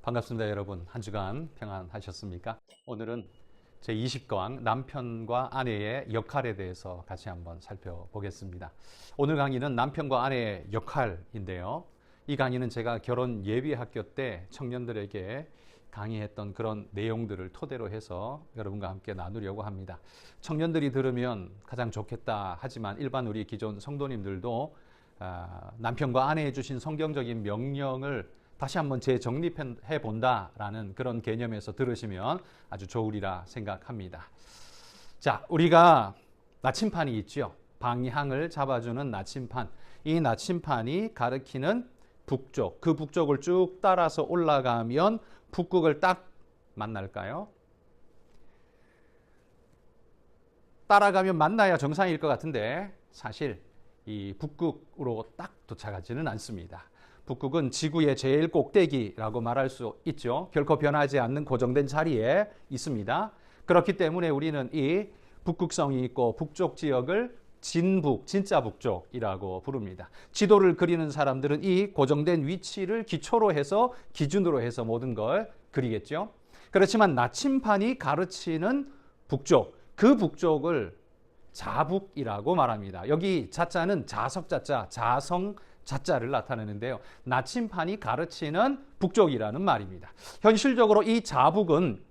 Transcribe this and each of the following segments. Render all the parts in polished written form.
반갑습니다, 여러분. 한 주간 평안하셨습니까? 오늘은 제20강 남편과 아내의 역할에 대해서 같이 한번 살펴보겠습니다. 오늘 강의는 남편과 아내의 역할인데요. 이 강의는 제가 결혼 예비학교 때 청년들에게 강의했던 그런 내용들을 토대로 해서 여러분과 함께 나누려고 합니다. 청년들이 들으면 가장 좋겠다 하지만 일반 우리 기존 성도님들도 남편과 아내에 주신 성경적인 명령을 다시 한번 재정립해 본다라는 그런 개념에서 들으시면 아주 좋으리라 생각합니다. 자, 우리가 나침판이 있죠. 방향을 잡아주는 나침판. 이 나침판이 가리키는 북쪽, 그 북쪽을 쭉 따라서 올라가면 북극을 딱 만날까요? 따라가면 만나야 정상일 것 같은데 사실 이 북극으로 딱 도착하지는 않습니다. 북극은 지구의 제일 꼭대기라고 말할 수 있죠. 결코 변하지 않는 고정된 자리에 있습니다. 그렇기 때문에 우리는 이 북극성이 있고 북쪽 지역을 진북, 진짜 북쪽이라고 부릅니다. 지도를 그리는 사람들은 이 고정된 위치를 기초로 해서 기준으로 해서 모든 걸 그리겠죠. 그렇지만 나침판이 가르치는 북쪽, 그 북쪽을 자북이라고 말합니다. 여기 자자는 자석 자자, 자성 자자를 나타내는데요. 나침판이 가르치는 북쪽이라는 말입니다. 현실적으로 이 자북은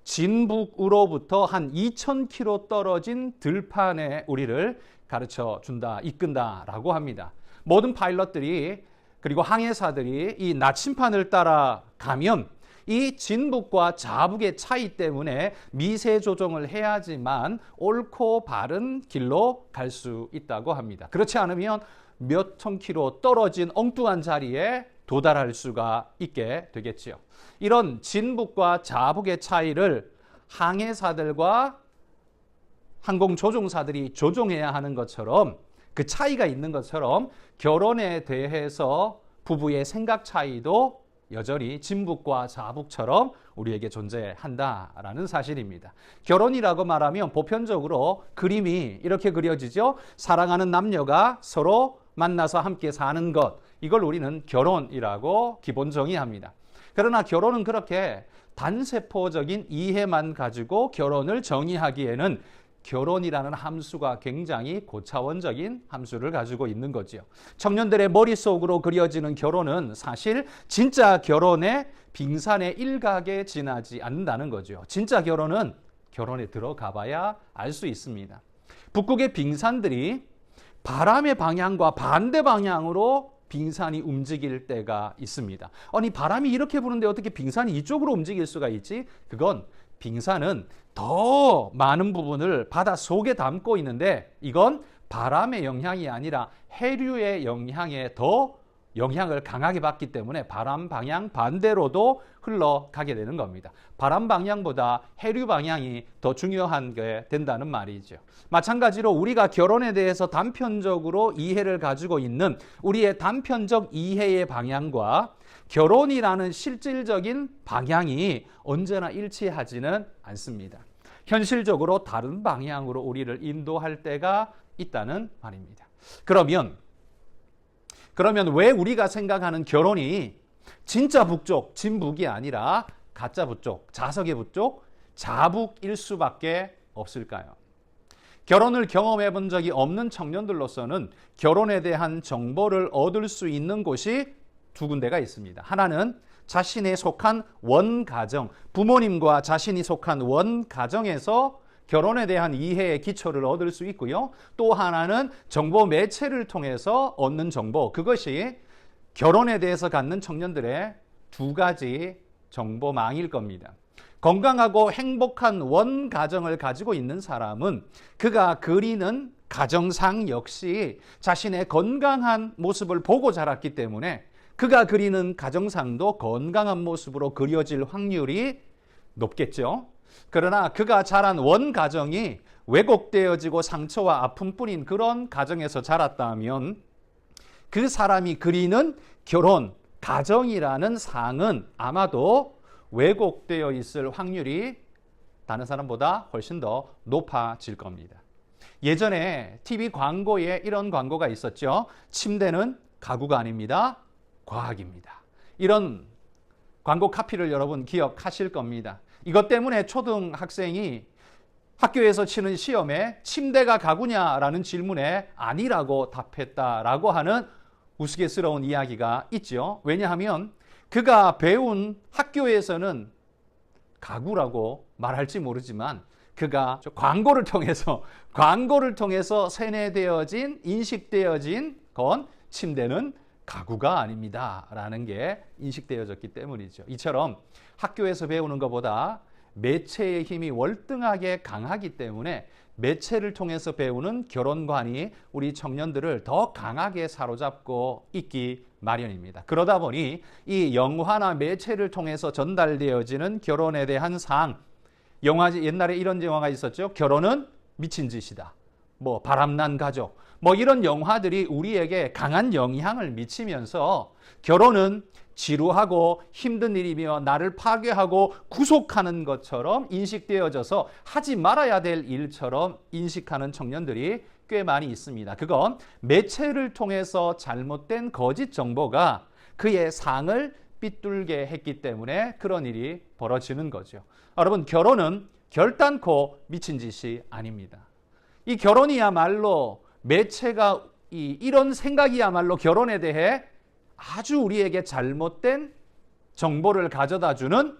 진북으로부터 한 2,000km 떨어진 들판에 우리를 가르쳐 준다, 이끈다라고 합니다. 모든 파일럿들이 그리고 항해사들이 이 나침판을 따라가면 이 진북과 자북의 차이 때문에 미세 조정을 해야지만 옳고 바른 길로 갈 수 있다고 합니다. 그렇지 않으면 몇 천 킬로 떨어진 엉뚱한 자리에 도달할 수가 있게 되겠지요. 이런 진북과 자북의 차이를 항해사들과 항공조종사들이 조종해야 하는 것처럼 그 차이가 있는 것처럼 결혼에 대해서 부부의 생각 차이도 여전히 진북과 자북처럼 우리에게 존재한다라는 사실입니다. 결혼이라고 말하면 보편적으로 그림이 이렇게 그려지죠. 사랑하는 남녀가 서로 만나서 함께 사는 것, 이걸 우리는 결혼이라고 기본 정의합니다. 그러나 결혼은 그렇게 단세포적인 이해만 가지고 결혼을 정의하기에는 결혼이라는 함수가 굉장히 고차원적인 함수를 가지고 있는 거죠. 청년들의 머릿속으로 그려지는 결혼은 사실 진짜 결혼의 빙산의 일각에 지나지 않는다는 거죠. 진짜 결혼은 결혼에 들어가 봐야 알 수 있습니다. 북극의 빙산들이 바람의 방향과 반대 방향으로 빙산이 움직일 때가 있습니다. 아니, 바람이 이렇게 부는데 어떻게 빙산이 이쪽으로 움직일 수가 있지? 그건 빙산은 더 많은 부분을 바다 속에 담고 있는데 이건 바람의 영향이 아니라 해류의 영향에 더 영향을 강하게 받기 때문에 바람 방향 반대로도 흘러가게 되는 겁니다. 바람 방향보다 해류 방향이 더 중요한 게 된다는 말이죠. 마찬가지로 우리가 결혼에 대해서 단편적으로 이해를 가지고 있는 우리의 단편적 이해의 방향과 결혼이라는 실질적인 방향이 언제나 일치하지는 않습니다. 현실적으로 다른 방향으로 우리를 인도할 때가 있다는 말입니다. 그러면 왜 우리가 생각하는 결혼이 진짜 북쪽, 진북이 아니라 가짜 북쪽, 자석의 북쪽, 자북일 수밖에 없을까요? 결혼을 경험해 본 적이 없는 청년들로서는 결혼에 대한 정보를 얻을 수 있는 곳이 두 군데가 있습니다. 하나는 자신이 속한 원가정, 부모님과 자신이 속한 원가정에서 결혼에 대한 이해의 기초를 얻을 수 있고요. 또 하나는 정보 매체를 통해서 얻는 정보, 그것이 결혼에 대해서 갖는 청년들의 두 가지 정보망일 겁니다. 건강하고 행복한 원가정을 가지고 있는 사람은 그가 그리는 가정상 역시 자신의 건강한 모습을 보고 자랐기 때문에 그가 그리는 가정상도 건강한 모습으로 그려질 확률이 높겠죠. 그러나 그가 자란 원가정이 왜곡되어지고 상처와 아픔뿐인 그런 가정에서 자랐다면 그 사람이 그리는 결혼, 가정이라는 상은 아마도 왜곡되어 있을 확률이 다른 사람보다 훨씬 더 높아질 겁니다. 예전에 TV 광고에 이런 광고가 있었죠. 침대는 가구가 아닙니다. 과학입니다. 이런 광고 카피를 여러분 기억하실 겁니다. 이것 때문에 초등학생이 학교에서 치는 시험에 침대가 가구냐라는 질문에 아니라고 답했다라고 하는 우스갯스러운 이야기가 있죠. 왜냐하면 그가 배운 학교에서는 가구라고 말할지 모르지만 그가 광고를 통해서 세뇌되어진, 인식되어진 건 침대는 가구가 아닙니다 라는 게 인식되어졌기 때문이죠. 이처럼 학교에서 배우는 것보다 매체의 힘이 월등하게 강하기 때문에 매체를 통해서 배우는 결혼관이 우리 청년들을 더 강하게 사로잡고 있기 마련입니다. 그러다 보니 이 영화나 매체를 통해서 전달되어지는 결혼에 대한 옛날에 이런 영화가 있었죠. 결혼은 미친 짓이다. 바람난 가족. 이런 영화들이 우리에게 강한 영향을 미치면서 결혼은 지루하고 힘든 일이며 나를 파괴하고 구속하는 것처럼 인식되어져서 하지 말아야 될 일처럼 인식하는 청년들이 꽤 많이 있습니다. 그건 매체를 통해서 잘못된 거짓 정보가 그의 상을 삐뚤게 했기 때문에 그런 일이 벌어지는 거죠. 여러분, 결혼은 결단코 미친 짓이 아닙니다. 이 결혼이야말로 매체가 이런 생각이야말로 결혼에 대해 아주 우리에게 잘못된 정보를 가져다 주는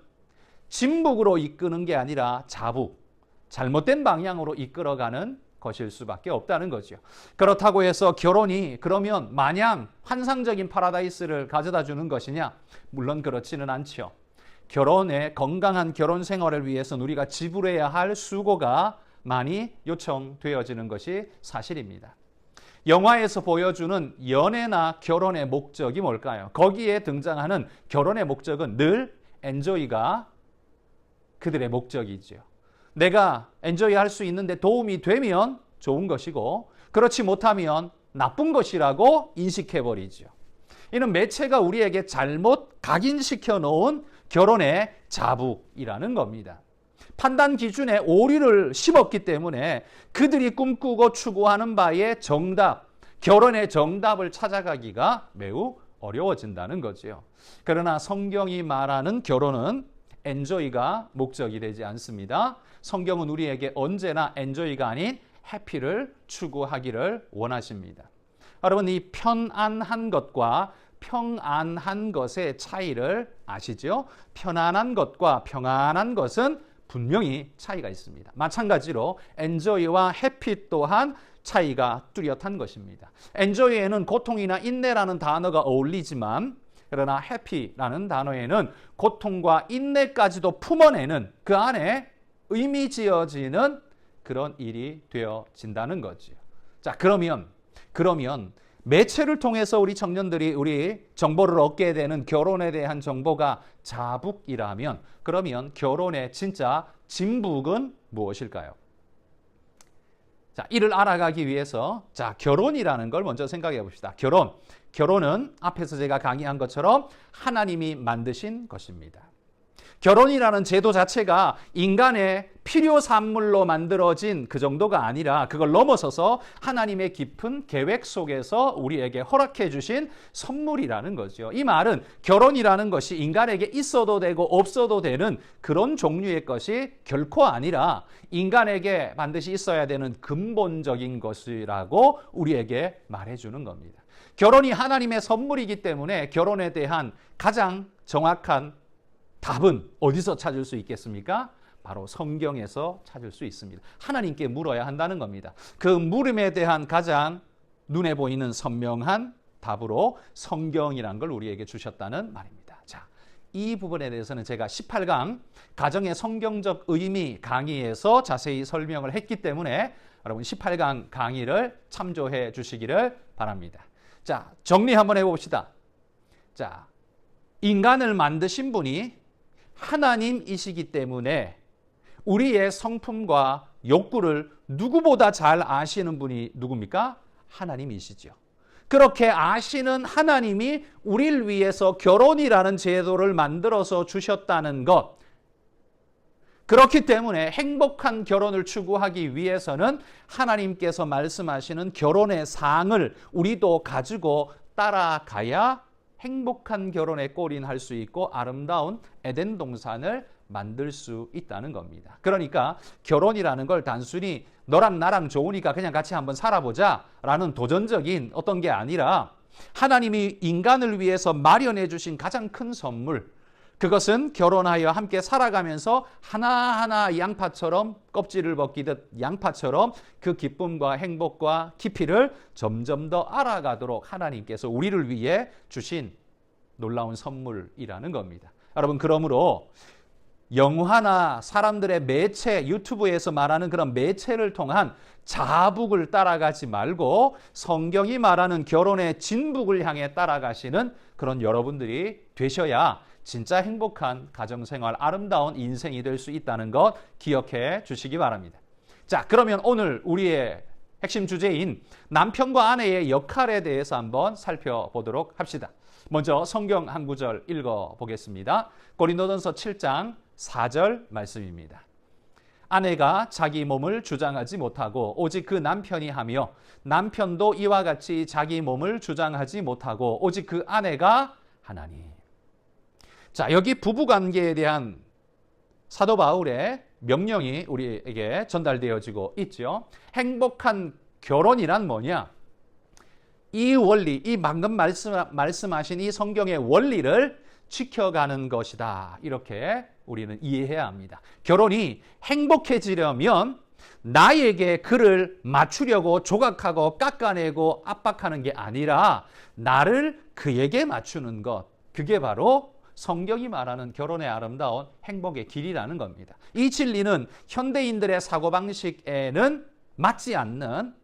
진북으로 이끄는 게 아니라 자북, 잘못된 방향으로 이끌어가는 것일 수밖에 없다는 거죠. 그렇다고 해서 결혼이 그러면 마냥 환상적인 파라다이스를 가져다 주는 것이냐? 물론 그렇지는 않죠. 건강한 결혼 생활을 위해서 우리가 지불해야 할 수고가 많이 요청되어지는 것이 사실입니다. 영화에서 보여주는 연애나 결혼의 목적이 뭘까요? 거기에 등장하는 결혼의 목적은 늘 엔조이가 그들의 목적이죠. 내가 엔조이 할 수 있는데 도움이 되면 좋은 것이고 그렇지 못하면 나쁜 것이라고 인식해버리죠. 이는 매체가 우리에게 잘못 각인시켜 놓은 결혼의 자북이라는 겁니다. 판단 기준에 오류를 씹었기 때문에 그들이 꿈꾸고 추구하는 바의 정답, 결혼의 정답을 찾아가기가 매우 어려워진다는 거죠. 그러나 성경이 말하는 결혼은 엔조이가 목적이 되지 않습니다. 성경은 우리에게 언제나 엔조이가 아닌 해피를 추구하기를 원하십니다. 여러분, 이 편안한 것과 평안한 것의 차이를 아시죠? 편안한 것과 평안한 것은 분명히 차이가 있습니다. 마찬가지로 엔조이와 해피 또한 차이가 뚜렷한 것입니다. 엔조이에는 고통이나 인내라는 단어가 어울리지만 그러나 해피라는 단어에는 고통과 인내까지도 품어내는 그 안에 의미 지어지는 그런 일이 되어진다는 거죠. 자, 그러면 매체를 통해서 우리 청년들이 우리 정보를 얻게 되는 결혼에 대한 정보가 자북이라면 그러면 결혼의 진짜 진북은 무엇일까요? 자, 이를 알아가기 위해서 결혼이라는 걸 먼저 생각해 봅시다. 결혼은 앞에서 제가 강의한 것처럼 하나님이 만드신 것입니다. 결혼이라는 제도 자체가 인간의 필요 산물로 만들어진 그 정도가 아니라 그걸 넘어서서 하나님의 깊은 계획 속에서 우리에게 허락해 주신 선물이라는 거죠. 이 말은 결혼이라는 것이 인간에게 있어도 되고 없어도 되는 그런 종류의 것이 결코 아니라 인간에게 반드시 있어야 되는 근본적인 것이라고 우리에게 말해주는 겁니다. 결혼이 하나님의 선물이기 때문에 결혼에 대한 가장 정확한 답은 어디서 찾을 수 있겠습니까? 바로 성경에서 찾을 수 있습니다. 하나님께 물어야 한다는 겁니다. 그 물음에 대한 가장 눈에 보이는 선명한 답으로 성경이라는 걸 우리에게 주셨다는 말입니다. 자, 이 부분에 대해서는 제가 18강 가정의 성경적 의미 강의에서 자세히 설명을 했기 때문에 여러분 18강 강의를 참조해 주시기를 바랍니다. 자, 정리 한번 해봅시다. 자, 인간을 만드신 분이 하나님이시기 때문에 우리의 성품과 욕구를 누구보다 잘 아시는 분이 누굽니까? 하나님이시죠. 그렇게 아시는 하나님이 우리를 위해서 결혼이라는 제도를 만들어서 주셨다는 것. 그렇기 때문에 행복한 결혼을 추구하기 위해서는 하나님께서 말씀하시는 결혼의 상을 우리도 가지고 따라가야 행복한 결혼의 골인할 수 있고 아름다운 에덴 동산을 만들 수 있다는 겁니다. 그러니까 결혼이라는 걸 단순히 너랑 나랑 좋으니까 그냥 같이 한번 살아보자 라는 도전적인 어떤 게 아니라 하나님이 인간을 위해서 마련해 주신 가장 큰 선물, 그것은 결혼하여 함께 살아가면서 하나하나 양파처럼 껍질을 벗기듯 양파처럼 그 기쁨과 행복과 깊이를 점점 더 알아가도록 하나님께서 우리를 위해 주신 놀라운 선물이라는 겁니다. 여러분, 그러므로 영화나 사람들의 매체, 유튜브에서 말하는 그런 매체를 통한 자북을 따라가지 말고 성경이 말하는 결혼의 진북을 향해 따라가시는 그런 여러분들이 되셔야 진짜 행복한 가정생활, 아름다운 인생이 될 수 있다는 것 기억해 주시기 바랍니다. 자, 그러면 오늘 우리의 핵심 주제인 남편과 아내의 역할에 대해서 한번 살펴보도록 합시다. 먼저 성경 한 구절 읽어보겠습니다. 고린도전서 7장 4절 말씀입니다. 아내가 자기 몸을 주장하지 못하고 오직 그 남편이 하며 남편도 이와 같이 자기 몸을 주장하지 못하고 오직 그 아내가 하나니. 자, 여기 부부관계에 대한 사도 바울의 명령이 우리에게 전달되어지고 있죠. 행복한 결혼이란 뭐냐? 이 원리, 이 방금 말씀하신 이 성경의 원리를 지켜가는 것이다. 이렇게 우리는 이해해야 합니다. 결혼이 행복해지려면 나에게 그를 맞추려고 조각하고 깎아내고 압박하는 게 아니라 나를 그에게 맞추는 것. 그게 바로 성경이 말하는 결혼의 아름다운 행복의 길이라는 겁니다. 이 진리는 현대인들의 사고방식에는 맞지 않는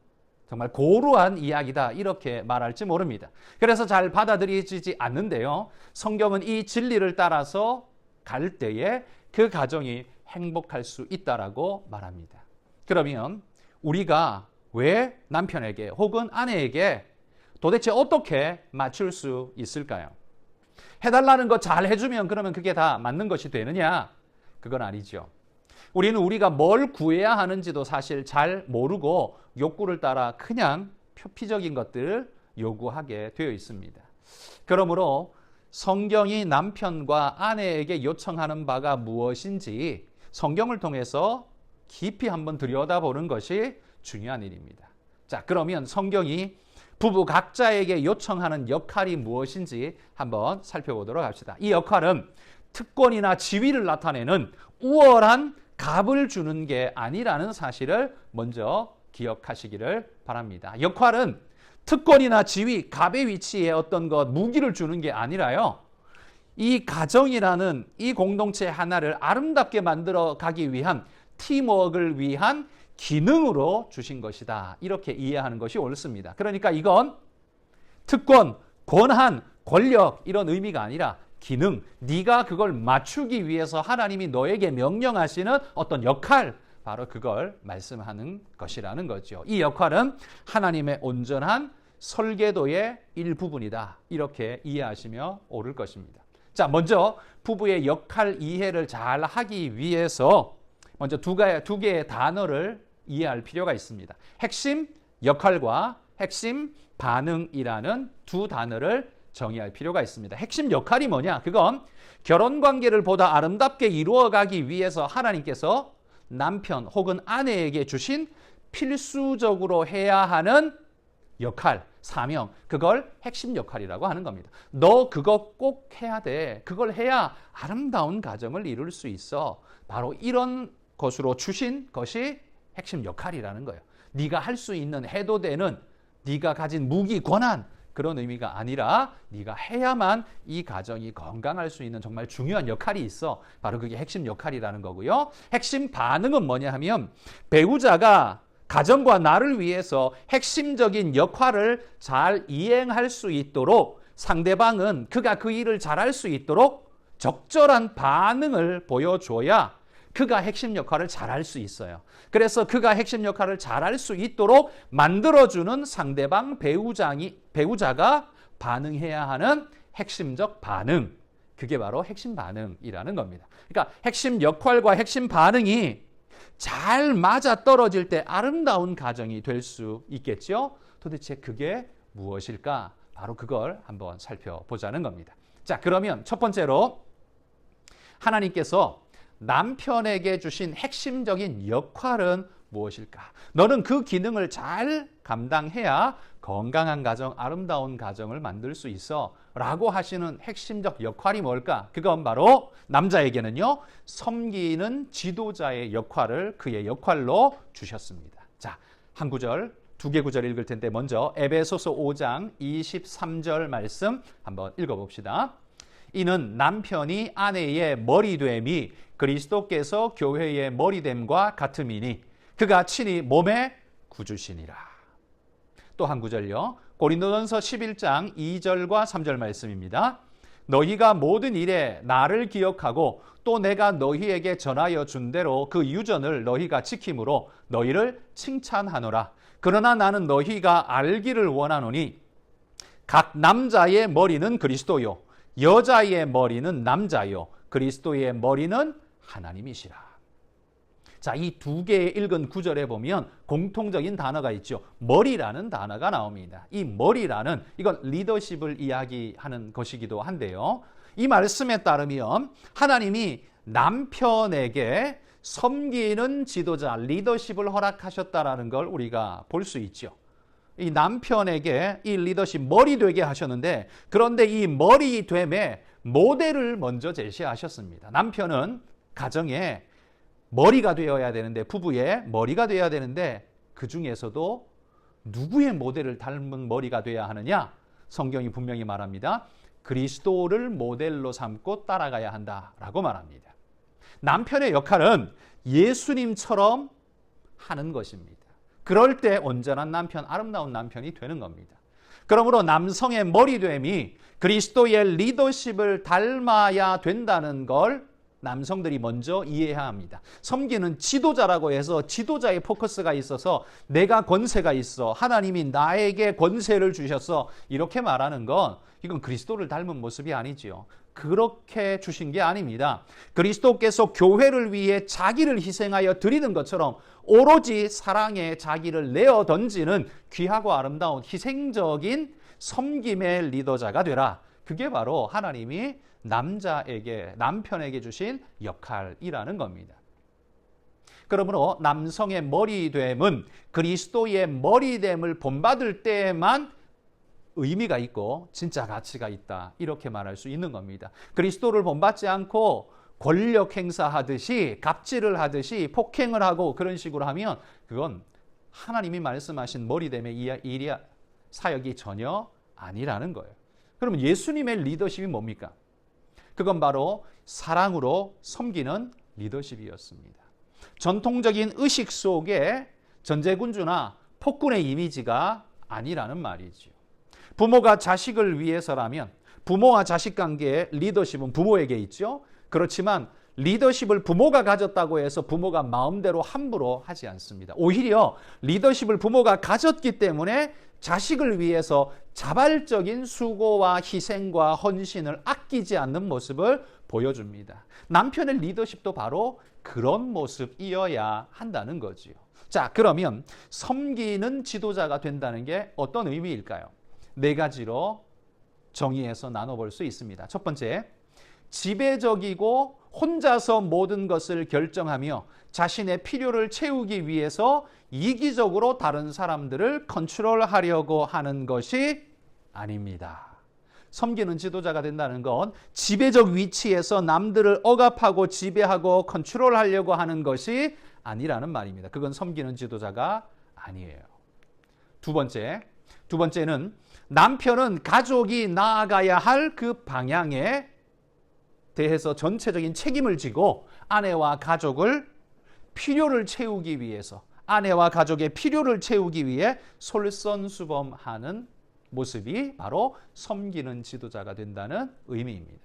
정말 고루한 이야기다, 이렇게 말할지 모릅니다. 그래서 잘 받아들여지지 않는데요. 성경은 이 진리를 따라서 갈 때에 그 가정이 행복할 수 있다라고 말합니다. 그러면 우리가 왜 남편에게 혹은 아내에게 도대체 어떻게 맞출 수 있을까요? 해달라는 거 잘 해주면 그러면 그게 다 맞는 것이 되느냐? 그건 아니죠. 우리는 우리가 뭘 구해야 하는지도 사실 잘 모르고 욕구를 따라 그냥 표피적인 것들을 요구하게 되어 있습니다. 그러므로 성경이 남편과 아내에게 요청하는 바가 무엇인지 성경을 통해서 깊이 한번 들여다보는 것이 중요한 일입니다. 자, 그러면 성경이 부부 각자에게 요청하는 역할이 무엇인지 한번 살펴보도록 합시다. 이 역할은 특권이나 지위를 나타내는 우월한 값을 주는 게 아니라는 사실을 먼저 기억하시기를 바랍니다. 역할은 특권이나 지위, 값의 위치에 어떤 것, 무기를 주는 게 아니라요. 이 가정이라는 이 공동체 하나를 아름답게 만들어 가기 위한 팀워크를 위한 기능으로 주신 것이다. 이렇게 이해하는 것이 옳습니다. 그러니까 이건 특권, 권한, 권력 이런 의미가 아니라 기능, 네가 그걸 맞추기 위해서 하나님이 너에게 명령하시는 어떤 역할, 바로 그걸 말씀하는 것이라는 거죠. 이 역할은 하나님의 온전한 설계도의 일부분이다. 이렇게 이해하시면 옳을 것입니다. 자, 먼저 부부의 역할 이해를 잘 하기 위해서 먼저 두 개의 단어를 이해할 필요가 있습니다. 핵심 역할과 핵심 반응이라는 두 단어를 정의할 필요가 있습니다. 핵심 역할이 뭐냐? 그건 결혼 관계를 보다 아름답게 이루어가기 위해서 하나님께서 남편 혹은 아내에게 주신 필수적으로 해야 하는 역할, 사명, 그걸 핵심 역할이라고 하는 겁니다. 너 그거 꼭 해야 돼. 그걸 해야 아름다운 가정을 이룰 수 있어. 바로 이런 것으로 주신 것이 핵심 역할이라는 거예요. 네가 할 수 있는, 해도 되는, 네가 가진 무기, 권한, 그런 의미가 아니라 네가 해야만 이 가정이 건강할 수 있는 정말 중요한 역할이 있어. 바로 그게 핵심 역할이라는 거고요. 핵심 반응은 뭐냐 하면 배우자가 가정과 나를 위해서 핵심적인 역할을 잘 이행할 수 있도록 상대방은 그가 그 일을 잘할 수 있도록 적절한 반응을 보여줘야 그가 핵심 역할을 잘할 수 있어요. 그래서 그가 핵심 역할을 잘할 수 있도록 만들어주는 상대방 배우자가 반응해야 하는 핵심적 반응. 그게 바로 핵심 반응이라는 겁니다. 그러니까 핵심 역할과 핵심 반응이 잘 맞아떨어질 때 아름다운 가정이 될 수 있겠죠. 도대체 그게 무엇일까? 바로 그걸 한번 살펴보자는 겁니다. 자, 그러면 첫 번째로 하나님께서 남편에게 주신 핵심적인 역할은 무엇일까? 너는 그 기능을 잘 감당해야 건강한 가정, 아름다운 가정을 만들 수 있어 라고 하시는 핵심적 역할이 뭘까? 그건 바로 남자에게는요, 섬기는 지도자의 역할을 그의 역할로 주셨습니다. 자, 한 구절, 두 개 구절 읽을 텐데 먼저 에베소서 5장 23절 말씀 한번 읽어봅시다. 이는 남편이 아내의 머리됨이 그리스도께서 교회의 머리됨과 같음이니 그가 친히 몸의 구주시니라. 또 한 구절요. 고린도전서 11장 2절과 3절 말씀입니다. 너희가 모든 일에 나를 기억하고 또 내가 너희에게 전하여 준 대로 그 유전을 너희가 지킴으로 너희를 칭찬하노라. 그러나 나는 너희가 알기를 원하노니 각 남자의 머리는 그리스도요 여자의 머리는 남자요 그리스도의 머리는 하나님이시라. 자, 이 두 개의 읽은 구절에 보면 공통적인 단어가 있죠. 머리라는 단어가 나옵니다. 이 머리라는 이건 리더십을 이야기하는 것이기도 한데요. 이 말씀에 따르면 하나님이 남편에게 섬기는 지도자, 리더십을 허락하셨다라는 걸 우리가 볼 수 있죠. 이 남편에게 이 리더십 머리 되게 하셨는데 그런데 이 머리 됨의 모델을 먼저 제시하셨습니다. 남편은 가정에 머리가 되어야 되는데 부부의 머리가 되어야 되는데 그 중에서도 누구의 모델을 닮은 머리가 되어야 하느냐? 성경이 분명히 말합니다. 그리스도를 모델로 삼고 따라가야 한다라고 말합니다. 남편의 역할은 예수님처럼 하는 것입니다. 그럴 때 온전한 남편, 아름다운 남편이 되는 겁니다. 그러므로 남성의 머리됨이 그리스도의 리더십을 닮아야 된다는 걸 남성들이 먼저 이해해야 합니다. 섬기는 지도자라고 해서 지도자의 포커스가 있어서 내가 권세가 있어, 하나님이 나에게 권세를 주셨어 이렇게 말하는 건 이건 그리스도를 닮은 모습이 아니지요. 그렇게 주신 게 아닙니다. 그리스도께서 교회를 위해 자기를 희생하여 드리는 것처럼 오로지 사랑에 자기를 내어 던지는 귀하고 아름다운 희생적인 섬김의 리더자가 되라. 그게 바로 하나님이 남편에게 주신 역할이라는 겁니다. 그러므로 남성의 머리됨은 그리스도의 머리됨을 본받을 때에만 의미가 있고 진짜 가치가 있다. 이렇게 말할 수 있는 겁니다. 그리스도를 본받지 않고 권력 행사하듯이 갑질을 하듯이 폭행을 하고 그런 식으로 하면 그건 하나님이 말씀하신 머리됨의 사역이 전혀 아니라는 거예요. 그러면 예수님의 리더십이 뭡니까? 그건 바로 사랑으로 섬기는 리더십이었습니다. 전통적인 의식 속에 전제군주나 폭군의 이미지가 아니라는 말이지요. 부모가 자식을 위해서라면 부모와 자식 관계의 리더십은 부모에게 있죠. 그렇지만 리더십을 부모가 가졌다고 해서 부모가 마음대로 함부로 하지 않습니다. 오히려 리더십을 부모가 가졌기 때문에 자식을 위해서 자발적인 수고와 희생과 헌신을 아끼지 않는 모습을 보여줍니다. 남편의 리더십도 바로 그런 모습이어야 한다는 거지요. 자, 그러면 섬기는 지도자가 된다는 게 어떤 의미일까요? 네 가지로 정의해서 나눠볼 수 있습니다. 첫 번째, 지배적이고 혼자서 모든 것을 결정하며 자신의 필요를 채우기 위해서 이기적으로 다른 사람들을 컨트롤하려고 하는 것이 아닙니다. 섬기는 지도자가 된다는 건 지배적 위치에서 남들을 억압하고 지배하고 컨트롤하려고 하는 것이 아니라는 말입니다. 그건 섬기는 지도자가 아니에요. 두 번째는 남편은 가족이 나아가야 할 그 방향에 대해서 전체적인 책임을 지고 아내와 가족을 필요를 채우기 위해서 아내와 가족의 필요를 채우기 위해 솔선수범하는 모습이 바로 섬기는 지도자가 된다는 의미입니다.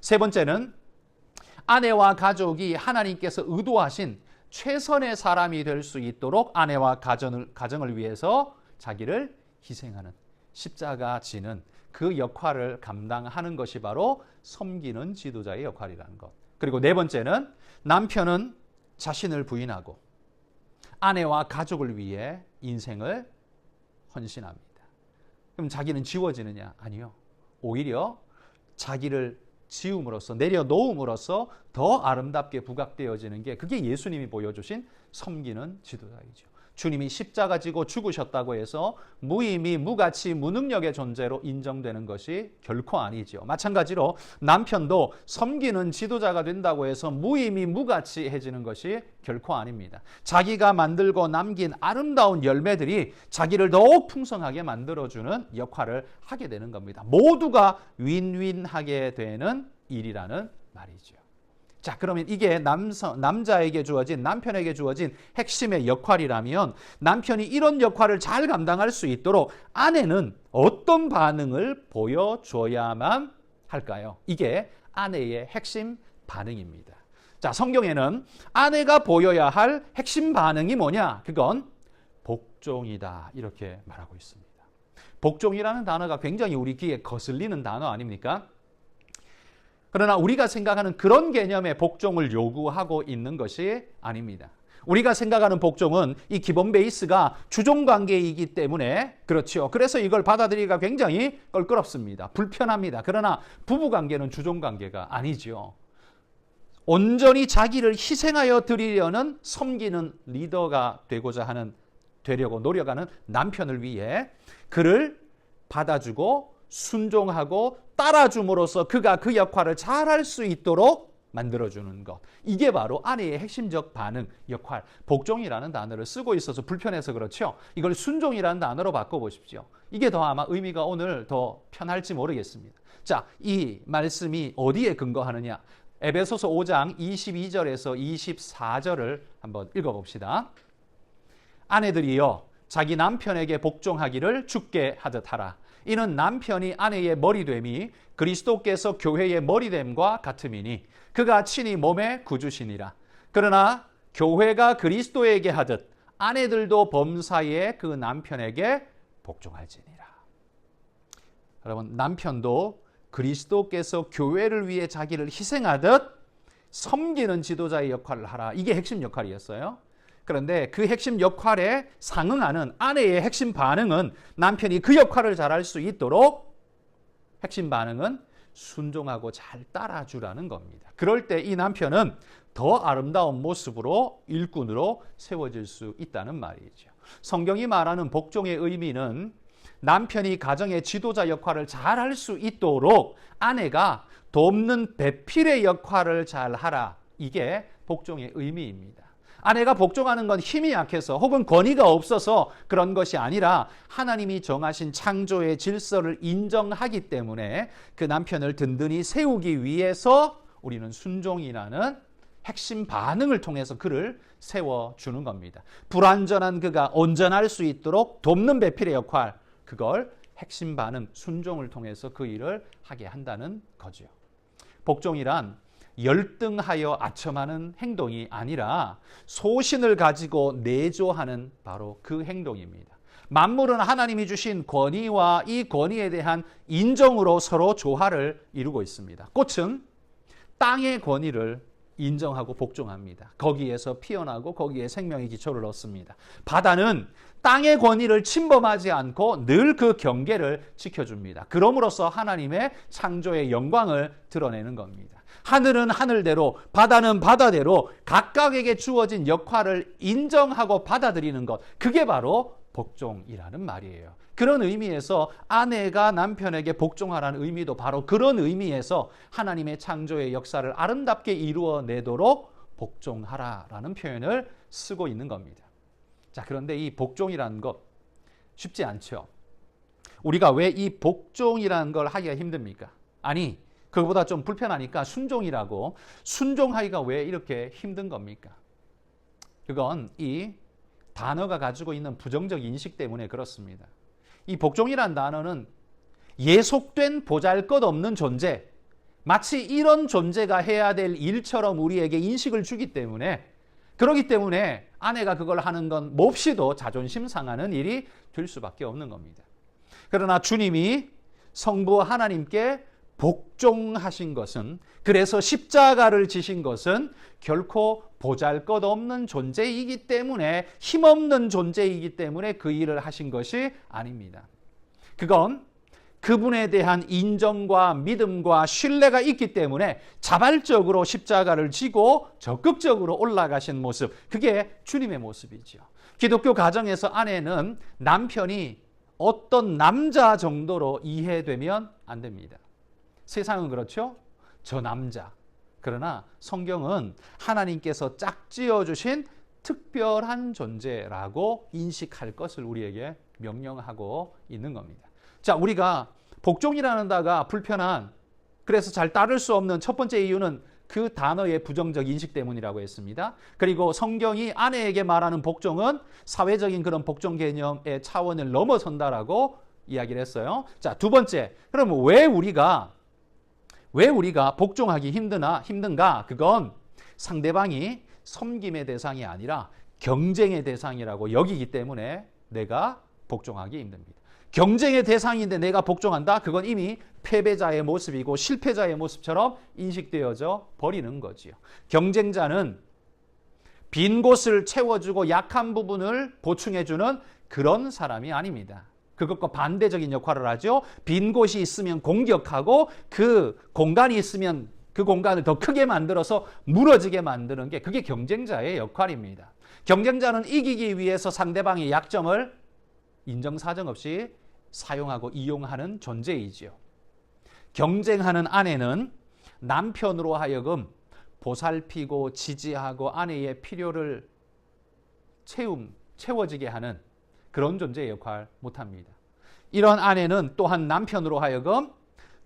세 번째는 아내와 가족이 하나님께서 의도하신 최선의 사람이 될 수 있도록 아내와 가정을 위해서 자기를 희생하는 십자가 지는 그 역할을 감당하는 것이 바로 섬기는 지도자의 역할이라는 것. 그리고 네 번째는 남편은 자신을 부인하고 아내와 가족을 위해 인생을 헌신합니다. 그럼 자기는 지워지느냐? 아니요. 오히려 자기를 지움으로써, 내려놓음으로써 더 아름답게 부각되어지는 게 그게 예수님이 보여주신 섬기는 지도자이죠. 주님이 십자가 지고 죽으셨다고 해서 무의미, 무가치, 무능력의 존재로 인정되는 것이 결코 아니죠. 마찬가지로 남편도 섬기는 지도자가 된다고 해서 무의미, 무가치해지는 것이 결코 아닙니다. 자기가 만들고 남긴 아름다운 열매들이 자기를 더욱 풍성하게 만들어주는 역할을 하게 되는 겁니다. 모두가 윈윈하게 되는 일이라는 말이죠. 자, 그러면 이게 남자에게 주어진, 남편에게 주어진 핵심의 역할이라면 남편이 이런 역할을 잘 감당할 수 있도록 아내는 어떤 반응을 보여줘야만 할까요? 이게 아내의 핵심 반응입니다. 자, 성경에는 아내가 보여야 할 핵심 반응이 뭐냐? 그건 복종이다. 이렇게 말하고 있습니다. 복종이라는 단어가 굉장히 우리 귀에 거슬리는 단어 아닙니까? 그러나 우리가 생각하는 그런 개념의 복종을 요구하고 있는 것이 아닙니다. 우리가 생각하는 복종은 이 기본 베이스가 주종관계이기 때문에 그렇죠. 그래서 이걸 받아들이기가 굉장히 껄끄럽습니다. 불편합니다. 그러나 부부관계는 주종관계가 아니죠. 온전히 자기를 희생하여 드리려는 섬기는 리더가 되려고 노력하는 남편을 위해 그를 받아주고 순종하고 따라줌으로써 그가 그 역할을 잘할 수 있도록 만들어주는 것. 이게 바로 아내의 핵심적 반응, 역할, 복종이라는 단어를 쓰고 있어서 불편해서 그렇죠. 이걸 순종이라는 단어로 바꿔보십시오. 이게 더 아마 의미가 오늘 더 편할지 모르겠습니다. 자, 이 말씀이 어디에 근거하느냐? 에베소서 5장 22절에서 24절을 한번 읽어봅시다. 아내들이여 자기 남편에게 복종하기를 주께 하듯 하라. 이는 남편이 아내의 머리됨이 그리스도께서 교회의 머리됨과 같음이니 그가 친히 몸의 구주시니라. 그러나 교회가 그리스도에게 하듯 아내들도 범사에 그 남편에게 복종할지니라. 여러분, 남편도 그리스도께서 교회를 위해 자기를 희생하듯 섬기는 지도자의 역할을 하라. 이게 핵심 역할이었어요. 그런데 그 핵심 역할에 상응하는 아내의 핵심 반응은 남편이 그 역할을 잘할 수 있도록 핵심 반응은 순종하고 잘 따라주라는 겁니다. 그럴 때 이 남편은 더 아름다운 모습으로 일꾼으로 세워질 수 있다는 말이죠. 성경이 말하는 복종의 의미는 남편이 가정의 지도자 역할을 잘할 수 있도록 아내가 돕는 배필의 역할을 잘하라. 이게 복종의 의미입니다. 아내가 복종하는 건 힘이 약해서 혹은 권위가 없어서 그런 것이 아니라 하나님이 정하신 창조의 질서를 인정하기 때문에 그 남편을 든든히 세우기 위해서 우리는 순종이라는 핵심 반응을 통해서 그를 세워주는 겁니다. 불완전한 그가 온전할 수 있도록 돕는 배필의 역할, 그걸 핵심 반응, 순종을 통해서 그 일을 하게 한다는 거죠. 복종이란 열등하여 아첨하는 행동이 아니라 소신을 가지고 내조하는 바로 그 행동입니다. 만물은 하나님이 주신 권위와 이 권위에 대한 인정으로 서로 조화를 이루고 있습니다. 꽃은 땅의 권위를 인정하고 복종합니다. 거기에서 피어나고 거기에 생명의 기초를 얻습니다. 바다는 땅의 권위를 침범하지 않고 늘 그 경계를 지켜줍니다. 그럼으로써 하나님의 창조의 영광을 드러내는 겁니다. 하늘은 하늘대로, 바다는 바다대로 각각에게 주어진 역할을 인정하고 받아들이는 것, 그게 바로 복종이라는 말이에요. 그런 의미에서 아내가 남편에게 복종하라는 의미도 바로 그런 의미에서 하나님의 창조의 역사를 아름답게 이루어내도록 복종하라라는 표현을 쓰고 있는 겁니다. 자, 그런데 이 복종이라는 것 쉽지 않죠. 우리가 왜 이 복종이라는 걸 하기가 힘듭니까? 아니, 그거보다 좀 불편하니까 순종이라고. 순종하기가 왜 이렇게 힘든 겁니까? 그건 이 단어가 가지고 있는 부정적 인식 때문에 그렇습니다. 이 복종이란 단어는 예속된 보잘것없는 존재, 마치 이런 존재가 해야 될 일처럼 우리에게 인식을 주기 때문에, 그렇기 때문에 아내가 그걸 하는 건 몹시도 자존심 상하는 일이 될 수밖에 없는 겁니다. 그러나 주님이 성부 하나님께 복종하신 것은, 그래서 십자가를 지신 것은 결코 보잘것없는 존재이기 때문에, 힘없는 존재이기 때문에 그 일을 하신 것이 아닙니다. 그건 그분에 대한 인정과 믿음과 신뢰가 있기 때문에 자발적으로 십자가를 지고 적극적으로 올라가신 모습, 그게 주님의 모습이죠. 기독교 가정에서 아내는 남편이 어떤 남자 정도로 이해되면 안 됩니다. 세상은 그렇죠? 저 남자. 그러나 성경은 하나님께서 짝지어 주신 특별한 존재라고 인식할 것을 우리에게 명령하고 있는 겁니다. 자, 우리가 복종이라는 단어가 불편한, 그래서 잘 따를 수 없는 첫 번째 이유는 그 단어의 부정적 인식 때문이라고 했습니다. 그리고 성경이 아내에게 말하는 복종은 사회적인 그런 복종 개념의 차원을 넘어선다라고 이야기를 했어요. 자, 두 번째, 그러면 왜 우리가 복종하기 힘든가? 그건 상대방이 섬김의 대상이 아니라 경쟁의 대상이라고 여기기 때문에 내가 복종하기 힘듭니다. 경쟁의 대상인데 내가 복종한다? 그건 이미 패배자의 모습이고 실패자의 모습처럼 인식되어져 버리는 거지요. 경쟁자는 빈 곳을 채워주고 약한 부분을 보충해주는 그런 사람이 아닙니다. 그것과 반대적인 역할을 하죠. 빈 곳이 있으면 공격하고 그 공간이 있으면 그 공간을 더 크게 만들어서 무너지게 만드는 게 그게 경쟁자의 역할입니다. 경쟁자는 이기기 위해서 상대방의 약점을 인정사정 없이 사용하고 이용하는 존재이지요. 경쟁하는 아내는 남편으로 하여금 보살피고 지지하고 아내의 필요를 채워지게 하는 그런 존재의 역할 못합니다. 이런 아내는 또한 남편으로 하여금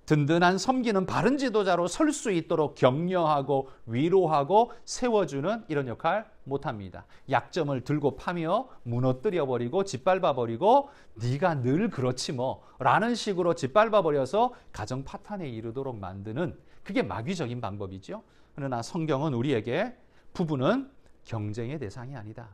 든든한 섬기는 바른 지도자로 설 수 있도록 격려하고 위로하고 세워주는 이런 역할 못합니다. 약점을 들고 파며 무너뜨려버리고 짓밟아버리고 네가 늘 그렇지 뭐 라는 식으로 짓밟아버려서 가정 파탄에 이르도록 만드는, 그게 마귀적인 방법이죠. 그러나 성경은 우리에게 부부는 경쟁의 대상이 아니다.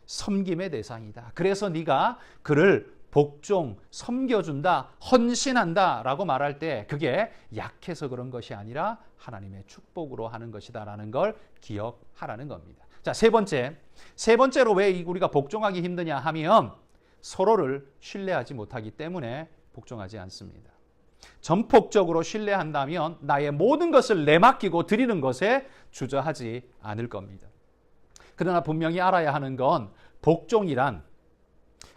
섬김의 대상이다. 그래서 네가 그를 복종, 섬겨준다, 헌신한다 라고 말할 때 그게 약해서 그런 것이 아니라 하나님의 축복으로 하는 것이다라는 걸 기억하라는 겁니다. 자, 세 번째로 왜 우리가 복종하기 힘드냐 하면 서로를 신뢰하지 못하기 때문에 복종하지 않습니다. 전폭적으로 신뢰한다면 나의 모든 것을 내맡기고 드리는 것에 주저하지 않을 겁니다. 그러나 분명히 알아야 하는 건 복종이란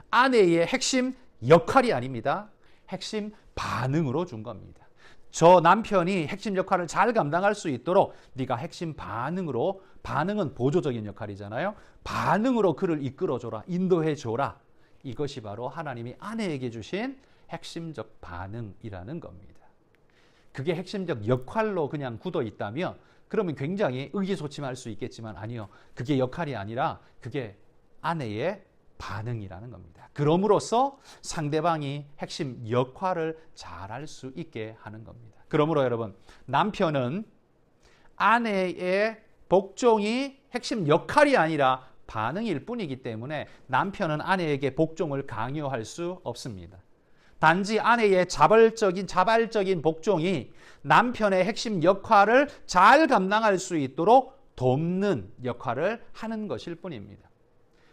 아내의 핵심 역할이 아닙니다. 핵심 반응으로 준 겁니다. 저 남편이 핵심 역할을 잘 감당할 수 있도록 네가 핵심 반응으로, 반응은 보조적인 역할이잖아요. 반응으로 그를 이끌어줘라, 인도해줘라. 이것이 바로 하나님이 아내에게 주신 핵심적 반응이라는 겁니다. 그게 핵심적 역할로 그냥 굳어 있다면 그러면 굉장히 의기소침할 수 있겠지만 아니요. 그게 역할이 아니라 그게 아내의 반응이라는 겁니다. 그럼으로써 상대방이 핵심 역할을 잘할 수 있게 하는 겁니다. 그러므로 여러분, 남편은 아내의 복종이 핵심 역할이 아니라 반응일 뿐이기 때문에 남편은 아내에게 복종을 강요할 수 없습니다. 단지 아내의 자발적인 복종이 남편의 핵심 역할을 잘 감당할 수 있도록 돕는 역할을 하는 것일 뿐입니다.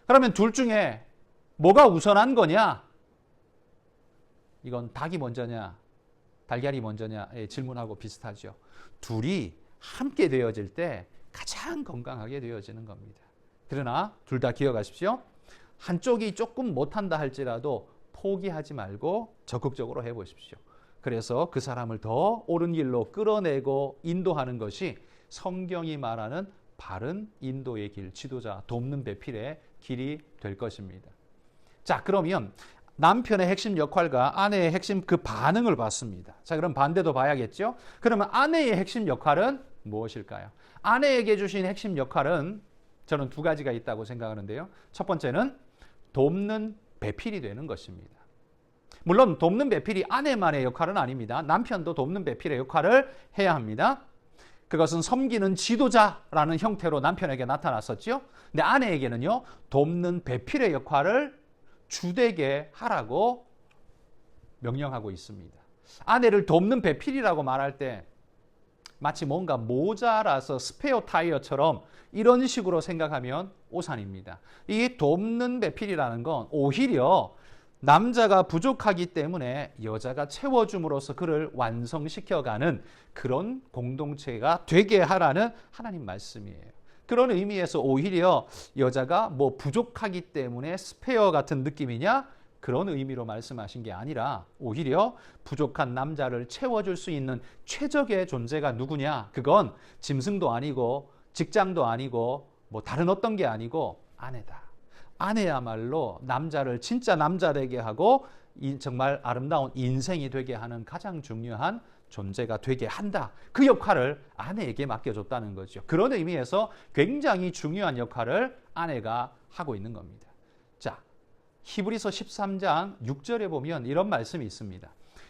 그러면 둘 중에 뭐가 우선한 거냐? 이건 닭이 먼저냐, 달걀이 먼저냐의 질문하고 비슷하죠. 둘이 함께 되어질 때 가장 건강하게 되어지는 겁니다. 그러나 둘 다 기억하십시오. 한쪽이 조금 못한다 할지라도 포기하지 말고 적극적으로 해보십시오. 그래서 그 사람을 더 옳은 길로 끌어내고 인도하는 것이 성경이 말하는 바른 인도의 길, 지도자, 돕는 배필의 길이 될 것입니다. 자, 그러면 남편의 핵심 역할과 아내의 핵심 그 반응을 봤습니다. 자, 그럼 반대도 봐야겠죠? 그러면 아내의 핵심 역할은 무엇일까요? 아내에게 주신 핵심 역할은 저는 두 가지가 있다고 생각하는데요. 첫 번째는 돕는 배필이 되는 것입니다. 물론 돕는 배필이 아내만의 역할은 아닙니다. 남편도 돕는 배필의 역할을 해야 합니다. 그것은 섬기는 지도자라는 형태로 남편에게 나타났었죠. 근데 아내에게는요, 돕는 배필의 역할을 주되게 하라고 명령하고 있습니다. 아내를 돕는 배필이라고 말할 때 마치 뭔가 모자라서 스페어 타이어처럼 이런 식으로 생각하면 오산입니다. 이 돕는 배필이라는 건 오히려 남자가 부족하기 때문에 여자가 채워줌으로써 그를 완성시켜가는 그런 공동체가 되게 하라는 하나님 말씀이에요. 그런 의미에서 오히려 여자가 뭐 부족하기 때문에 스페어 같은 느낌이냐? 그런 의미로 말씀하신 게 아니라 오히려 부족한 남자를 채워줄 수 있는 최적의 존재가 누구냐? 그건 짐승도 아니고 직장도 아니고 뭐 다른 어떤 게 아니고 아내다. 아내야말로 남자를 진짜 남자 되게 하고 정말 아름다운 인생이 되게 하는 가장 중요한 존재가 되게 한다. 그 역할을 아내에게 맡겨줬다는 거죠. 그런 의미에서 굉장히 중요한 역할을 아내가 하고 있는 겁니다. 자, 히브리서 13장 6절에 보면 이런 말씀이 있습니다.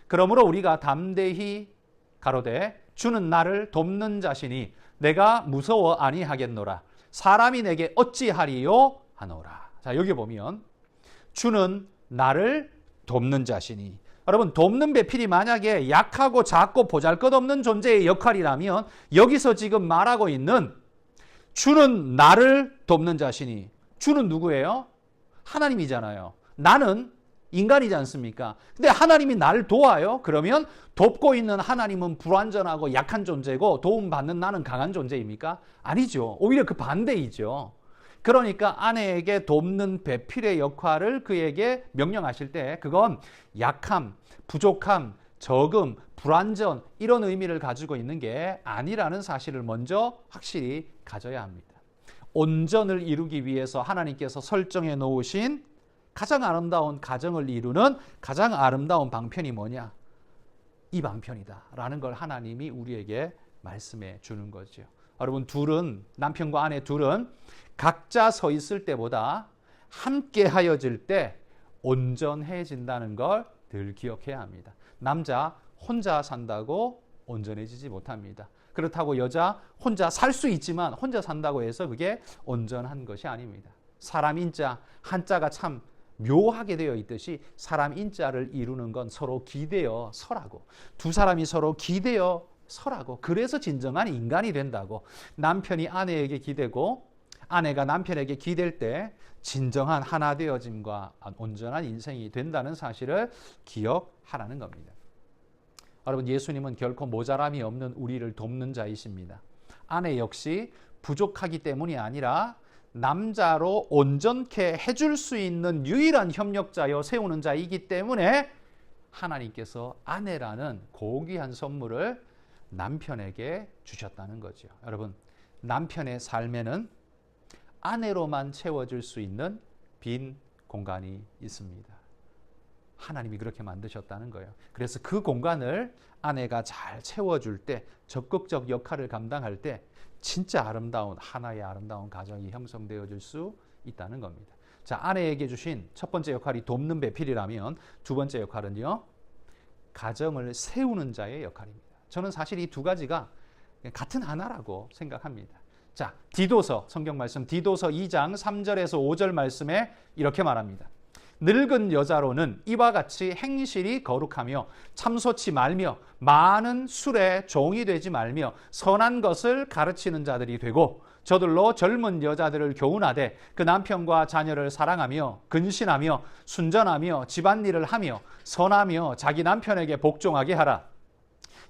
그러므로 우리가 담대히 가로되 주는 나를 돕는 자시니 내가 무서워 아니하겠노라. 사람이 내게 어찌하리요 하노라. 자, 여기 보면 주는 나를 돕는 자시니, 여러분 돕는 배필이 만약에 약하고 작고 보잘것없는 존재의 역할이라면 여기서 지금 말하고 있는 주는 나를 돕는 자시니, 주는 누구예요? 하나님이잖아요. 나는 인간이지 않습니까? 근데 하나님이 나를 도와요? 그러면 돕고 있는 하나님은 불완전하고 약한 존재고 도움받는 나는 강한 존재입니까? 아니죠. 오히려 그 반대이죠. 그러니까 아내에게 돕는 배필의 역할을 그에게 명령하실 때 그건 약함, 부족함, 적음, 불완전 이런 의미를 가지고 있는 게 아니라는 사실을 먼저 확실히 가져야 합니다. 온전을 이루기 위해서 하나님께서 설정해 놓으신 가장 아름다운 가정을 이루는 가장 아름다운 방편이 뭐냐? 이 방편이다 라는 걸 하나님이 우리에게 말씀해 주는 거죠. 여러분 둘은, 남편과 아내 둘은 각자 서 있을 때보다 함께 하여질 때 온전해진다는 걸 늘 기억해야 합니다. 남자 혼자 산다고 온전해지지 못합니다. 그렇다고 여자 혼자 살 수 있지만 혼자 산다고 해서 그게 온전한 것이 아닙니다. 사람 인자 한자가 참 묘하게 되어 있듯이 사람 인자를 이루는 건 서로 기대어 서라고, 두 사람이 서로 기대어 서라고, 그래서 진정한 인간이 된다고. 남편이 아내에게 기대고 아내가 남편에게 기댈 때 진정한 하나 되어짐과 온전한 인생이 된다는 사실을 기억하라는 겁니다. 여러분 예수님은 결코 모자람이 없는 우리를 돕는 자이십니다. 아내 역시 부족하기 때문이 아니라 남자로 온전케 해줄 수 있는 유일한 협력자여 세우는 자이기 때문에 하나님께서 아내라는 고귀한 선물을 남편에게 주셨다는 거죠. 여러분 남편의 삶에는 아내로만 채워줄 수 있는 빈 공간이 있습니다. 하나님이 그렇게 만드셨다는 거예요. 그래서 그 공간을 아내가 잘 채워줄 때, 적극적 역할을 감당할 때 진짜 아름다운 하나의 아름다운 가정이 형성되어질 수 있다는 겁니다. 자, 아내에게 주신 첫 번째 역할이 돕는 배필이라면 두 번째 역할은요, 가정을 세우는 자의 역할입니다. 저는 사실 이 두 가지가 같은 하나라고 생각합니다. 자, 디도서 성경 말씀 디도서 2장 3절에서 5절 말씀에 이렇게 말합니다. 늙은 여자로는 이와 같이 행실이 거룩하며 참소치 말며 많은 술에 종이 되지 말며 선한 것을 가르치는 자들이 되고 저들로 젊은 여자들을 교훈하되 그 남편과 자녀를 사랑하며 근신하며 순전하며 집안일을 하며 선하며 자기 남편에게 복종하게 하라.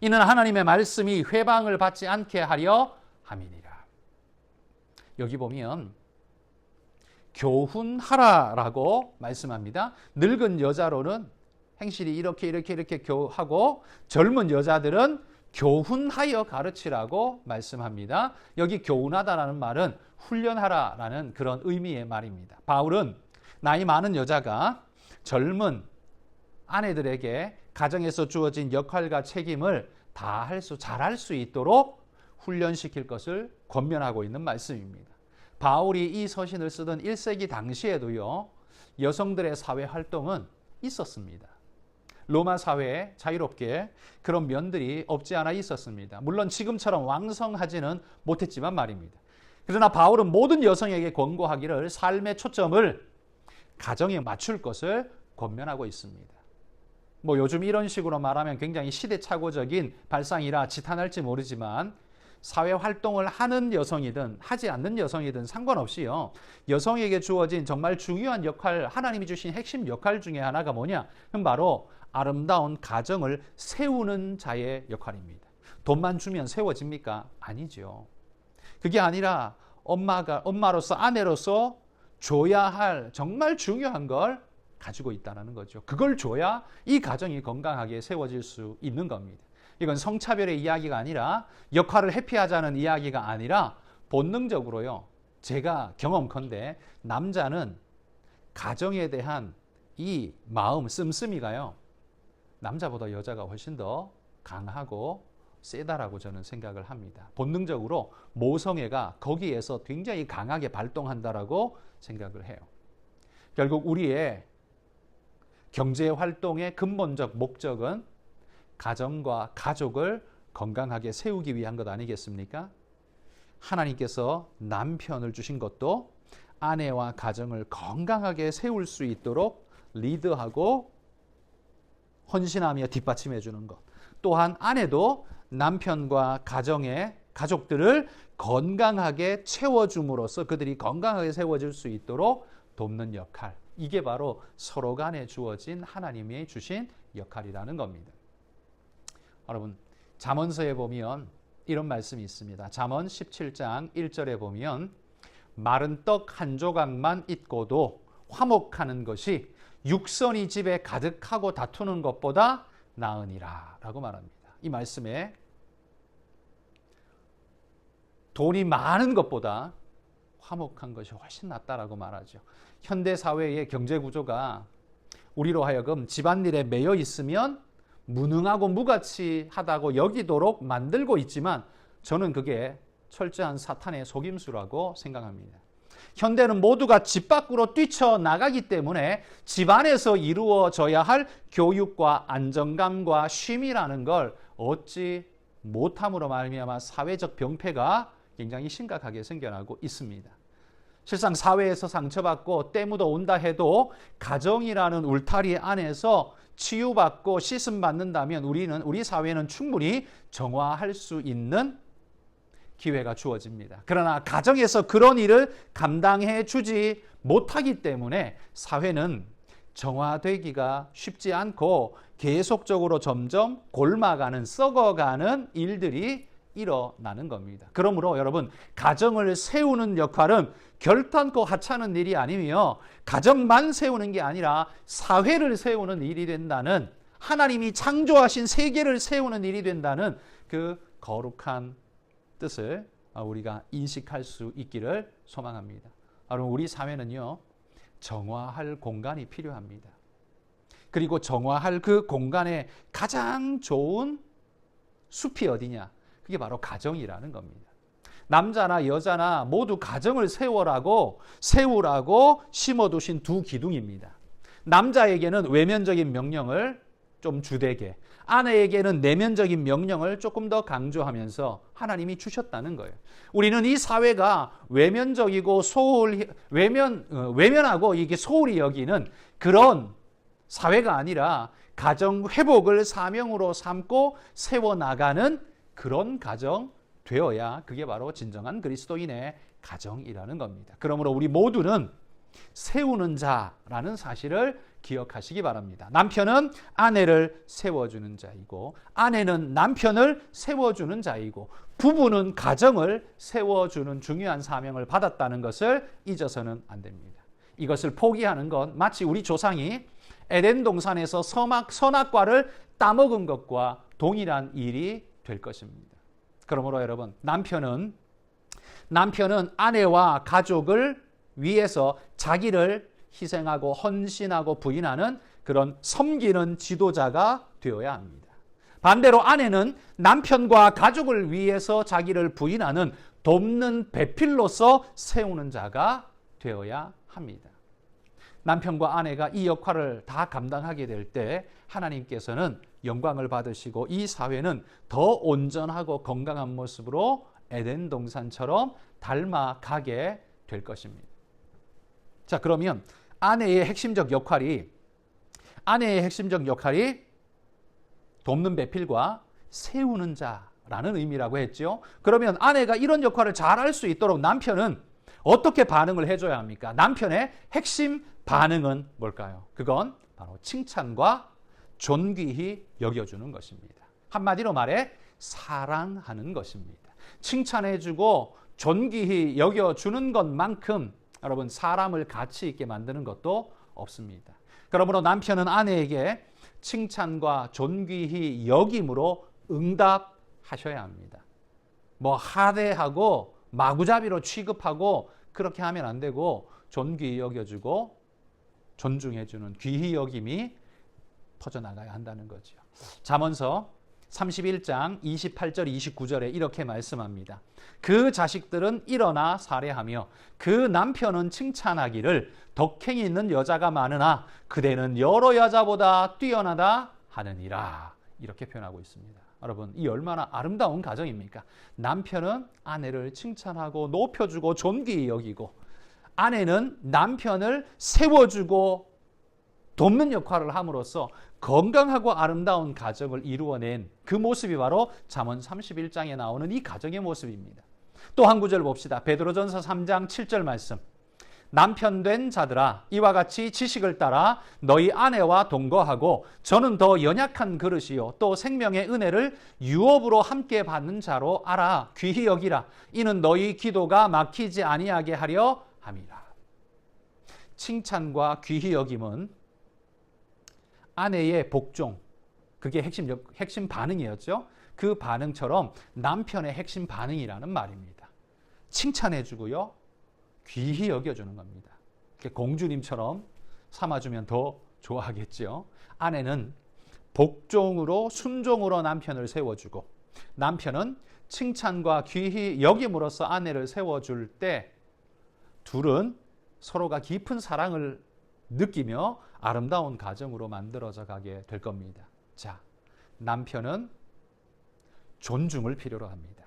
이는 하나님의 말씀이 회방을 받지 않게 하려 함이니라. 여기 보면 교훈하라라고 말씀합니다. 늙은 여자로는 행실이 이렇게 하고 젊은 여자들은 교훈하여 가르치라고 말씀합니다. 여기 교훈하다라는 말은 훈련하라라는 그런 의미의 말입니다. 바울은 나이 많은 여자가 젊은 아내들에게 가정에서 주어진 역할과 책임을 다 잘할 수 있도록 훈련시킬 것을 권면하고 있는 말씀입니다. 바울이 이 서신을 쓰던 1세기 당시에도요, 여성들의 사회 활동은 있었습니다. 로마 사회에 자유롭게 그런 면들이 없지 않아 있었습니다. 물론 지금처럼 왕성하지는 못했지만 말입니다. 그러나 바울은 모든 여성에게 권고하기를 삶의 초점을 가정에 맞출 것을 권면하고 있습니다. 뭐 요즘 이런 식으로 말하면 굉장히 시대착오적인 발상이라 지탄할지 모르지만 사회 활동을 하는 여성이든 하지 않는 여성이든 상관없이요. 여성에게 주어진 정말 중요한 역할, 하나님이 주신 핵심 역할 중에 하나가 뭐냐? 그럼 바로 아름다운 가정을 세우는 자의 역할입니다. 돈만 주면 세워집니까? 아니죠. 그게 아니라 엄마로서, 아내로서 줘야 할 정말 중요한 걸 가지고 있다는 거죠. 그걸 줘야 이 가정이 건강하게 세워질 수 있는 겁니다. 이건 성차별의 이야기가 아니라, 역할을 회피하자는 이야기가 아니라 본능적으로요. 제가 경험컨대 남자는 가정에 대한 이 마음, 씀씀이가요. 남자보다 여자가 훨씬 더 강하고 세다라고 저는 생각을 합니다. 본능적으로 모성애가 거기에서 굉장히 강하게 발동한다라고 생각을 해요. 결국 우리의 경제활동의 근본적 목적은 가정과 가족을 건강하게 세우기 위한 것 아니겠습니까? 하나님께서 남편을 주신 것도 아내와 가정을 건강하게 세울 수 있도록 리드하고 헌신하며 뒷받침해 주는 것. 또한 아내도 남편과 가족들을 건강하게 채워줌으로써 그들이 건강하게 세워질 수 있도록 돕는 역할. 이게 바로 서로 간에 주어진 하나님이 주신 역할이라는 겁니다. 여러분, 잠언서에 보면 이런 말씀이 있습니다. 잠언 17장 1절에 보면 마른 떡 한 조각만 있고도 화목하는 것이 육선이 집에 가득하고 다투는 것보다 나으니라 라고 말합니다. 이 말씀에 돈이 많은 것보다 화목한 것이 훨씬 낫다라고 말하죠. 현대 사회의 경제 구조가 우리로 하여금 집안일에 매여 있으면 무능하고 무가치하다고 여기도록 만들고 있지만 저는 그게 철저한 사탄의 속임수라고 생각합니다. 현대는 모두가 집 밖으로 뛰쳐나가기 때문에 집안에서 이루어져야 할 교육과 안정감과 쉼이라는 걸 얻지 못함으로 말미암아 사회적 병폐가 굉장히 심각하게 생겨나고 있습니다. 실상 사회에서 상처받고 때 묻어 온다 해도 가정이라는 울타리 안에서 치유받고 씻음받는다면 우리 사회는 충분히 정화할 수 있는 기회가 주어집니다. 그러나 가정에서 그런 일을 감당해 주지 못하기 때문에 사회는 정화되기가 쉽지 않고 계속적으로 점점 곪아가는, 썩어가는 일들이 일어나는 겁니다. 그러므로 여러분, 가정을 세우는 역할은 결탄코 하찮은 일이 아니며 가정만 세우는 게 아니라 사회를 세우는 일이 된다는, 하나님이 창조하신 세계를 세우는 일이 된다는 그 거룩한 뜻을 우리가 인식할 수 있기를 소망합니다. 여러분, 우리 사회는요, 정화할 공간이 필요합니다. 그리고 정화할 그 공간에 가장 좋은 숲이 어디냐? 그게 바로 가정이라는 겁니다. 남자나 여자나 모두 가정을 세우라고 심어두신 두 기둥입니다. 남자에게는 외면적인 명령을 좀 주되게, 아내에게는 내면적인 명령을 조금 더 강조하면서 하나님이 주셨다는 거예요. 우리는 이 사회가 외면적이고 외면하고 이게 소홀히 여기는 그런 사회가 아니라 가정 회복을 사명으로 삼고 세워나가는 그런 가정 되어야 그게 바로 진정한 그리스도인의 가정이라는 겁니다. 그러므로 우리 모두는 세우는 자라는 사실을 기억하시기 바랍니다. 남편은 아내를 세워주는 자이고, 아내는 남편을 세워주는 자이고, 부부는 가정을 세워주는 중요한 사명을 받았다는 것을 잊어서는 안 됩니다. 이것을 포기하는 건 마치 우리 조상이 에덴 동산에서 선악과를 따먹은 것과 동일한 일이 될 것입니다. 그러므로 여러분, 남편은 아내와 가족을 위해서 자기를 희생하고 헌신하고 부인하는 그런 섬기는 지도자가 되어야 합니다. 반대로 아내는 남편과 가족을 위해서 자기를 부인하는 돕는 배필로서 세우는 자가 되어야 합니다. 남편과 아내가 이 역할을 다 감당하게 될 때 하나님께서는 영광을 받으시고 이 사회는 더 온전하고 건강한 모습으로 에덴 동산처럼 닮아가게 될 것입니다. 자, 그러면 아내의 핵심적 역할이 돕는 배필과 세우는 라는 의미라고 했죠. 그러면 아내가 이런 역할을 잘 할 수 있도록 남편은 어떻게 반응을 해줘야 합니까? 남편의 핵심 반응은 뭘까요? 그건 바로 칭찬과 존귀히 여겨주는 것입니다. 한마디로 말해 사랑하는 것입니다. 칭찬해주고 존귀히 여겨주는 것만큼 여러분 사람을 가치 있게 만드는 것도 없습니다. 그러므로 남편은 아내에게 칭찬과 존귀히 여김으로 응답하셔야 합니다. 뭐 하대하고 마구잡이로 취급하고 그렇게 하면 안 되고 존귀히 여겨주고 존중해주는 귀히 여김이 퍼져나가야 한다는 거죠. 잠언서 31장 28절 29절에 이렇게 말씀합니다. 그 자식들은 일어나 살해하며 그 남편은 칭찬하기를 덕행이 있는 여자가 많으나 그대는 여러 여자보다 뛰어나다 하느니라. 이렇게 표현하고 있습니다. 여러분, 이 얼마나 아름다운 가정입니까? 남편은 아내를 칭찬하고 높여주고 존귀히 여기고 아내는 남편을 세워주고 돕는 역할을 함으로써 건강하고 아름다운 가정을 이루어낸 그 모습이 바로 잠언 31장에 나오는 이 가정의 모습입니다. 또 한 구절 봅시다. 베드로전서 3장 7절 말씀. 남편 된 자들아 이와 같이 지식을 따라 너희 아내와 동거하고 저는 더 연약한 그릇이요 또 생명의 은혜를 유업으로 함께 받는 자로 알아 귀히 여기라. 이는 너희 기도가 막히지 아니하게 하려 함이라. 칭찬과 귀히 여김은 아내의 복종, 그게 핵심 반응이었죠. 그 반응처럼 남편의 핵심 반응이라는 말입니다. 칭찬해주고요, 귀히 여겨주는 겁니다. 공주님처럼 삼아주면 더 좋아하겠죠. 아내는 복종으로 순종으로 남편을 세워주고 남편은 칭찬과 귀히 여김으로써 아내를 세워줄 때 둘은 서로가 깊은 사랑을 느끼며 아름다운 가정으로 만들어져 가게 될 겁니다. 자, 남편은 존중을 필요로 합니다.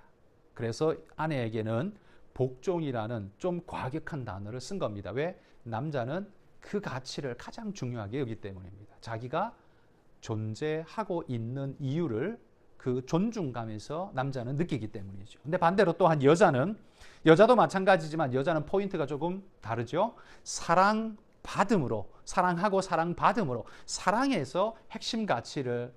그래서 아내에게는 복종이라는 좀 과격한 단어를 쓴 겁니다. 왜? 남자는 그 가치를 가장 중요하게 여기기 때문입니다. 자기가 존재하고 있는 이유를 그 존중감에서 남자는 느끼기 때문이죠. 근데 반대로 또한 여자도 마찬가지지만 여자는 포인트가 조금 다르죠. 사랑받음으로, 사랑하고 사랑받음으로 사랑에서 핵심 가치를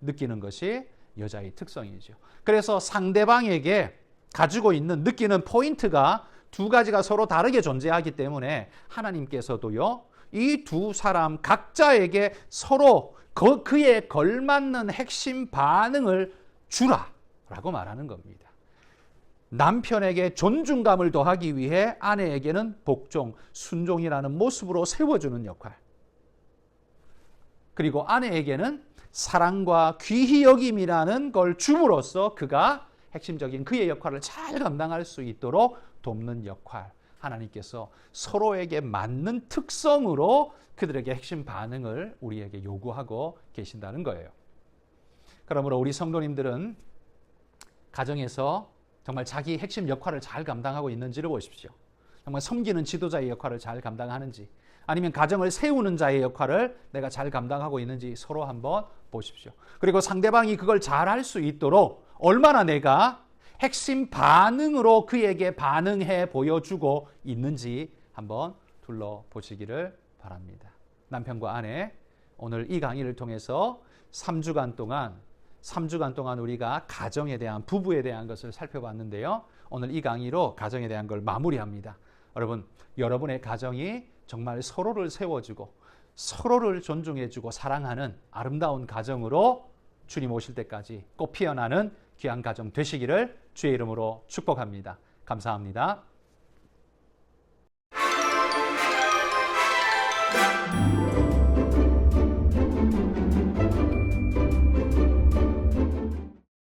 느끼는 것이 여자의 특성이죠. 그래서 상대방에게 가지고 있는 느끼는 포인트가 두 가지가 서로 다르게 존재하기 때문에 하나님께서도요, 이 두 사람 각자에게 서로 그에 걸맞는 핵심 반응을 주라라고 말하는 겁니다. 남편에게 존중감을 더하기 위해 아내에게는 복종, 순종이라는 모습으로 세워주는 역할. 그리고 아내에게는 사랑과 귀히 여김이라는 걸 줌으로써 그가 핵심적인 그의 역할을 잘 감당할 수 있도록 돕는 역할. 하나님께서 서로에게 맞는 특성으로 그들에게 핵심 반응을 우리에게 요구하고 계신다는 거예요. 그러므로 우리 성도님들은 가정에서 정말 자기 핵심 역할을 잘 감당하고 있는지를 보십시오. 정말 섬기는 지도자의 역할을 잘 감당하는지, 아니면 가정을 세우는 자의 역할을 내가 잘 감당하고 있는지 서로 한번 보십시오. 그리고 상대방이 그걸 잘 할 수 있도록 얼마나 내가 핵심 반응으로 그에게 반응해 보여주고 있는지 한번 둘러보시기를 바랍니다. 남편과 아내, 오늘 이 강의를 통해서 3주간 동안 우리가 가정에 대한, 부부에 대한 것을 살펴봤는데요. 오늘 이 강의로 가정에 대한 걸 마무리합니다. 여러분의 가정이 정말 서로를 세워주고 서로를 존중해주고 사랑하는 아름다운 가정으로 주님 오실 때까지 꽃 피어나는 귀한 가정 되시기를 주의 이름으로 축복합니다. 감사합니다.